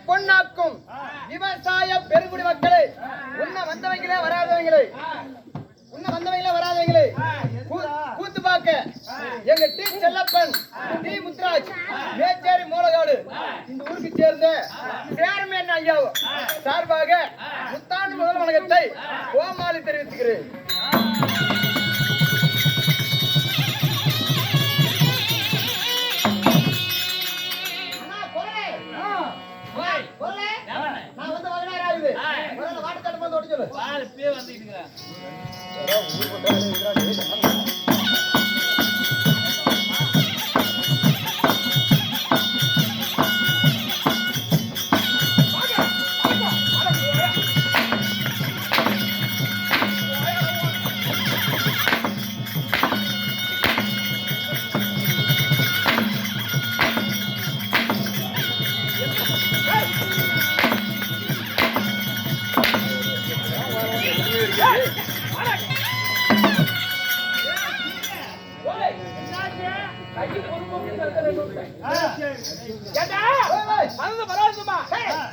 பொன்னாக்கும் விவசாய பெருங்குடி மக்களே, உன்ன வந்தவங்களே வராதவங்களே, கூத்து பார்க்க எங்க டி செல்லப்பன், டி முத்துராஜ், மேச்சேரி மூலகாடு இந்த ஊருக்கு சேர்ந்த சேர்மேன் ஐயா சார்பாக புத்தாண்டு முதல் வணக்கத்தை கோமாளி தெரிவித்துக்கிறேன்.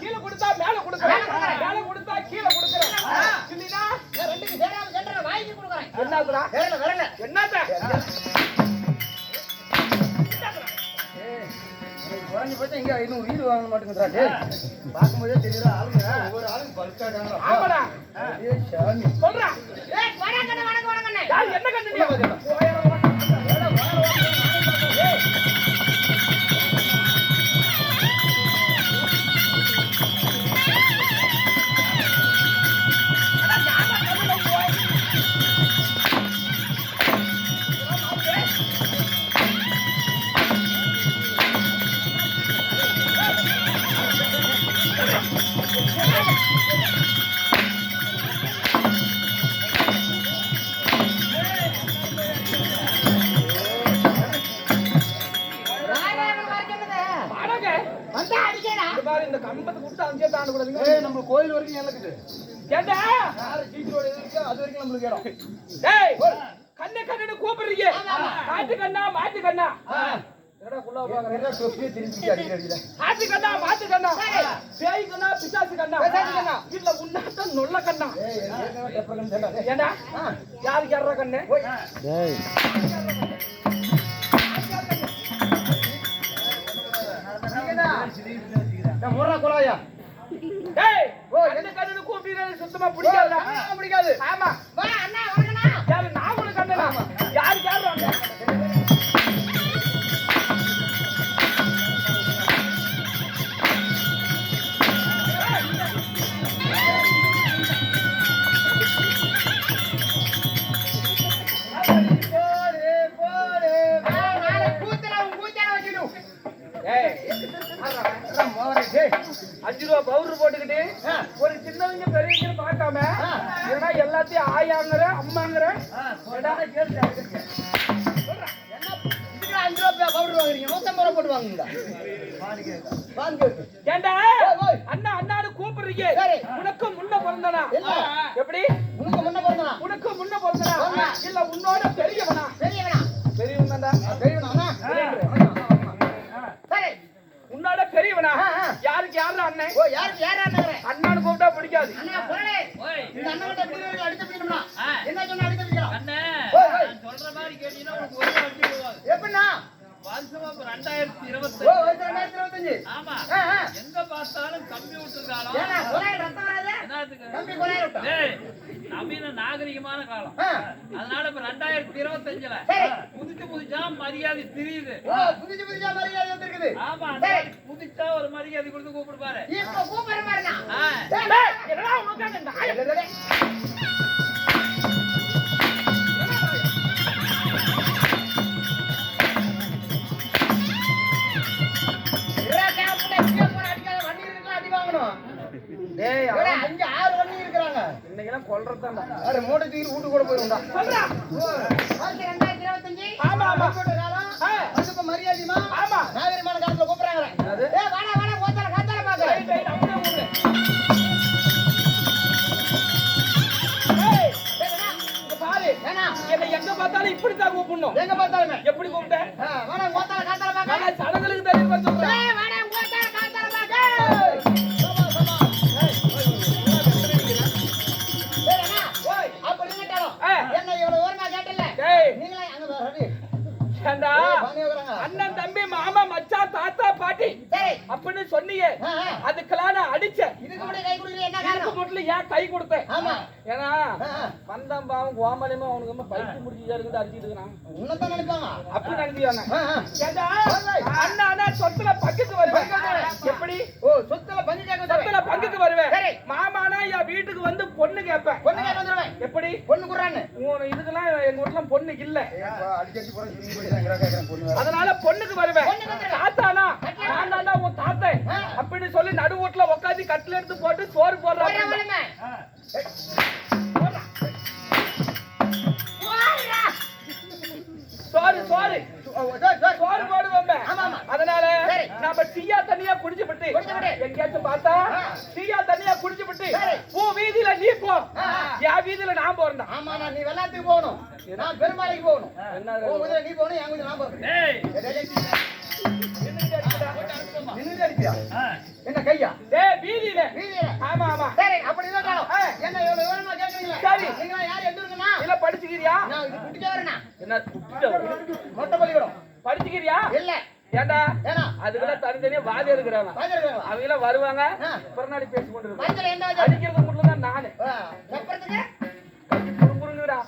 கீழே கொடுத்தா மேல கொடுக்கிறேன், மேல கொடுத்தா கீழே கொடுக்கிறேன். இங்க 500 வீடு வாங்க மாட்டேங்கிறாரு. பார்க்கும்போதே தெரியுதா ஆளுங்க ஒவ்வொரு ஆளும் பல்காடாங்க. ஆமாடா ஏ சாமி சொல்றா. ஏய் வணக்கம் வணக்கம் வணக்கம். யார் என்ன கண்ணு இந்த கம்பத்தை கொடுத்து அங்கே தாண்ட கூடாதுங்க. நம்ம கோயில் வரைக்கும் எனக்கு கேட்டா ஜிடியோட இருக்கு, அது வரைக்கும் நம்மளுக்கு இடம். டேய் கண்ணே கண்ணே கூப்பிடுறீங்க. காட்டு கண்ணா மாட்டு கண்ணா என்னடா குள்ள பாக்குறீங்க? சொப்பியே திருப்பி அடிக்கறீங்க. காட்டு கண்ணா மாட்டு கண்ணா பேய் கண்ணா பிசாசு கண்ணா இல்ல உன்னாட்ட நொல்ல கண்ணா. ஏண்டா யாருக்கு யாரா கண்ணே? டேய் முறா கொலாயா. டேய் ஓ என்ன கண்ணு கூப்பிடுறது சுத்தமா பிடிக்காதடா. பிடிக்காது. ஆமா வா அண்ணா வரங்கண்ணா. யாரு நான் உனக்கு அண்ணனா? யார் யார் வாங்க? ₹5 பவுடர் போட்டுக்கிட்டு ஒரு சின்னவங்க பெரியவங்க பார்க்காம ஏன்னா எல்லாத்தையும் ஆயாங்கிற அம்மாங்கிற ₹5 பவுடர் வாங்குறீங்க. 150 ரூபாய் போட்டு வாங்குங்க. ஏண்டா அண்ணா அண்ணாடு கூப்பிடுறீங்க. உனக்கு முன்ன பிறந்தனா? எப்படி உனக்கு முன்ன பிறந்தனா? உனக்கு முன்ன பிறந்தனா இல்ல உன்னோட பெரியவனா? பெரியவனா பெரியவனா பெரியவனா உன்னோட பெரியவனா? யாருக்கு யாரு அண்ணன்? ஓ யாருக்கு யாரு அண்ணன்? அண்ணான்னு கூப்பிட்டா பிடிக்காது. அண்ணா போறே இந்த அண்ணன்கிட்ட எப்படி அடிச்சு பிடிக்கணும்னா என்ன சொன்னா அடிச்சு பிடிக்கலாம். அண்ணே நான் சொல்ற மாதிரி கேட்டீனா உங்களுக்கு ஒரு அடிச்சு விடுவாங்க. எப்படினா வருஷமா 2025. ஓ 2025. ஆமா எங்க பார்த்தாலும் கம்ப்யூட்டர் காலம். ஏனா ஒரே ரத்தம் வராதே. என்னத்துக்கு கம்பி கொலை விட்டா? டேய் நவீன நாகரிகமான காலம். அதனால இப்ப 2025ல புதுசா மரியாதை தெரியுது. ஓ புதுசா மரியாதை வந்திருக்குது. ஆமா புதுசா ஒரு மரியாதை கொடுத்து கூப்பிடு பாரு. இப்ப கூப்பிடுற மாதிரினா டேய் என்னடா உனக்கு நாய் டேய் அவன் 5 6 வண்டி இருக்குறாங்க. இன்னைக்கெல்லாம் கொல்றதான்டா. அட மூட்டை தூக்கி வீட்டு கூட போய்டும்டா. சொல்றா. ஓகே 2025. ஆமா ஆமா போட்ட காலம். அதுக்கு மரியாதைமா. ஆமா நாகரிகமான காலத்துல கூப்பிடுறாங்க. டேய் வாடா வாடா கோத்தல காத்தல பாக்க. டேய் அப்படியே ஊரு. டேய் டேய்னா இங்க பாரு. ஏனா என்ன எங்க பார்த்தாலும் இப்படி தான் கூப்பிடணும். எங்க பார்த்தாலுமே எப்படி கூப்பிட்ட? வாடா கோத்தல காத்தல பாக்க. நான் சடங்களுக்கு தெரியும் சொல்றேன். டேய் வாடா கோத்தல காத்தல பாக்க. அப்படின்னு சொன்னீங்க. அதுக்கெல்லாம் நான் அடிச்சேன். இதுக்கு மட்டும் கை கொடுக்கல என்ன இதுக்கு மட்டும் ஏன் கை கொடுத்தேன்? ஆமா. ஏன்னா வந்தம் பாவம் கோமாளியமா அவனுக்கு பைக்கு முடிச்சு இருந்து அடிச்சிட்டு இருக்கான். உன்னதான் நினைப்பாங்க. அப்படி நினைக்கிறாங்க. அண்ணா அண்ணா சொத்துல பங்குக்கு வருவேன். எப்படி? ஓ சொத்துல பங்கு கேட்க சொத்துல பங்குக்கு வருவேன். மாமானா என் வீட்டுக்கு வந்து பொண்ணு கேட்பேன். பொண்ணு கேட்க வந்துருவேன். எப்படி? பொண்ணு குறான்னு. இதுக்கெல்லாம் எங்க வீட்டுல பொண்ணு இல்ல. அதனால பொண்ணுக்கு வருவேன். தாத்தானா நான் உன் தாத்தா அப்படின்னு சொல்லி நடு வீட்டுல உட்காந்து கட்டில எடுத்து போட்டு சோறு போடுறாங்க. சோறு சோறு சோறு போடுவோம். அதனால நம்ம டீயா தண்ணியா குடிச்சு விட்டு எங்கேயாச்சும் பார்த்தா டீயா தண்ணியா குடிச்சு விட்டு பூ வீதியில நீ போ, என் வீதியில நான் போறேன். ஆமா நீ வெள்ளாத்துக்கு போகணும், நான் பெருமாளைக்கு போகணும். என்ன நீ போகணும், என் வீட்டுல நான் போறேன். என்ன கையா? வீதியில. ஆமா ஆமா. சரி அப்படி என்ன இவ்வளவு விவரமா கேட்கறீங்களா? சரி நீங்க யார் எந்த இருக்குன்னா இல்ல படிச்சுக்கிறியா? நான் இது குட்டிச்ச வரேனா? என்ன குட்டிச்ச மொட்டை பள்ளிக்கூடம் படிச்சுக்கிறியா? இல்ல. ஏண்டா அதுக்குள்ள தனித்தனியா வாதி இருக்கிறாங்க. அவங்க எல்லாம் வருவாங்க பிறநாடி பேசி கொண்டு இருப்பாங்க. அடிக்கிறது மட்டும் தான் நானு. புருங்குறா